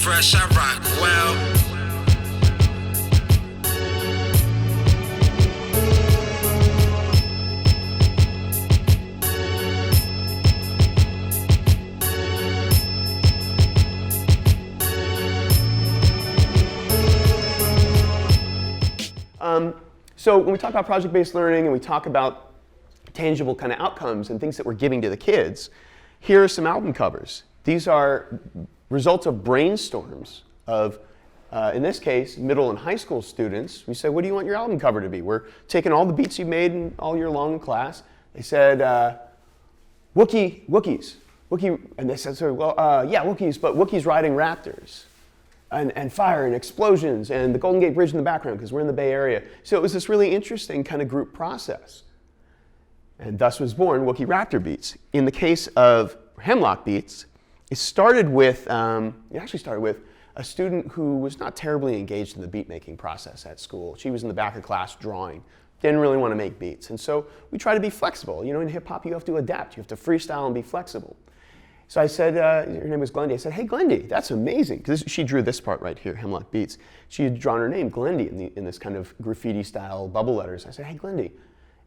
fresh, I rock well. So when we talk about project-based learning and we talk about tangible kind of outcomes and things that we're giving to the kids, here are some album covers. These are results of brainstorms of, in this case, middle and high school students. We said, what do you want your album cover to be? We're taking all the beats you've made all year long in class. They said, Wookiees. And they said, yeah, Wookiees, but Wookiees riding raptors. And fire and explosions and the Golden Gate Bridge in the background because we're in the Bay Area. So it was this really interesting kind of group process. And thus was born Wookiee Raptor Beats. In the case of Hemlock Beats, it actually started with a student who was not terribly engaged in the beat making process at school. She was in the back of class drawing, didn't really want to make beats. And so we try to be flexible. You know, in hip hop you have to adapt, you have to freestyle and be flexible. So I said, her name was Glendy. I said, hey, Glendy, that's amazing. Because she drew this part right here, Hemlock Beats. She had drawn her name, Glendy, in this kind of graffiti-style bubble letters. I said, hey, Glendy,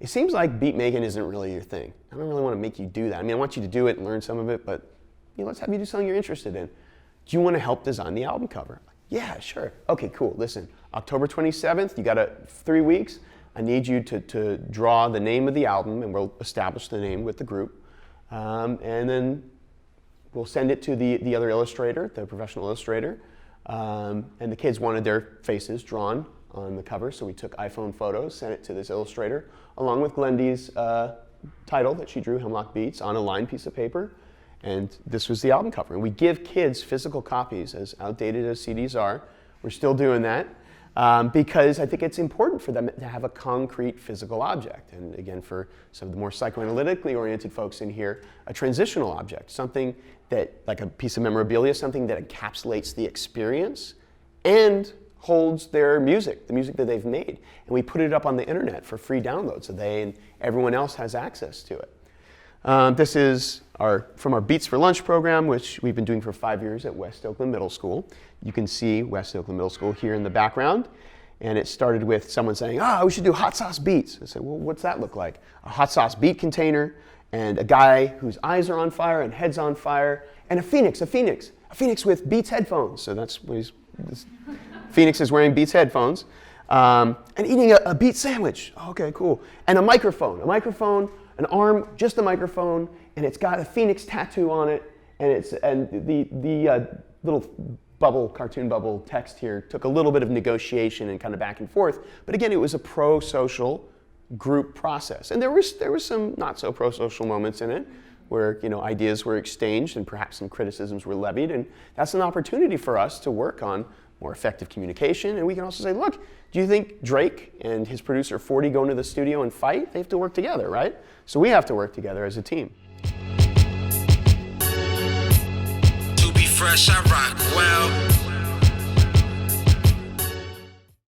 it seems like beat making isn't really your thing. I don't really want to make you do that. I mean, I want you to do it and learn some of it, but let's have you do something you're interested in. Do you want to help design the album cover? Yeah, sure. Okay, cool. Listen, October 27th, you got 3 weeks. I need you to draw the name of the album, and we'll establish the name with the group. And then we'll send it to the other illustrator, the professional illustrator, and the kids wanted their faces drawn on the cover, so we took iPhone photos, sent it to this illustrator, along with Glendy's title that she drew, Hemlock Beats, on a lined piece of paper, and this was the album cover. And we give kids physical copies, as outdated as CDs are. We're still doing that, because I think it's important for them to have a concrete physical object. And again, for some of the more psychoanalytically oriented folks in here, a transitional object, something that, like a piece of memorabilia, something that encapsulates the experience and holds their music, the music that they've made. And we put it up on the internet for free download so they and everyone else has access to it. This is from our Beats for Lunch program, which we've been doing for 5 years at West Oakland Middle School. You can see West Oakland Middle School here in the background. And it started with someone saying, we should do hot sauce beats. I said, well, what's that look like? A hot sauce beat container and a guy whose eyes are on fire and head's on fire, and a phoenix with Beats headphones. So that's what Phoenix is wearing Beats headphones. And eating a Beats sandwich. Okay, cool. And a microphone, an arm, just a microphone, and it's got a Phoenix tattoo on it, and the little cartoon bubble text here took a little bit of negotiation and kind of back and forth, but again, it was a pro-social group process. And there was some not so pro-social moments in it, where ideas were exchanged and perhaps some criticisms were levied, and that's an opportunity for us to work on more effective communication. And we can also say, look, do you think Drake and his producer 40 go into the studio and fight? They have to work together, right? So we have to work together as a team. To be fresh, I rock well.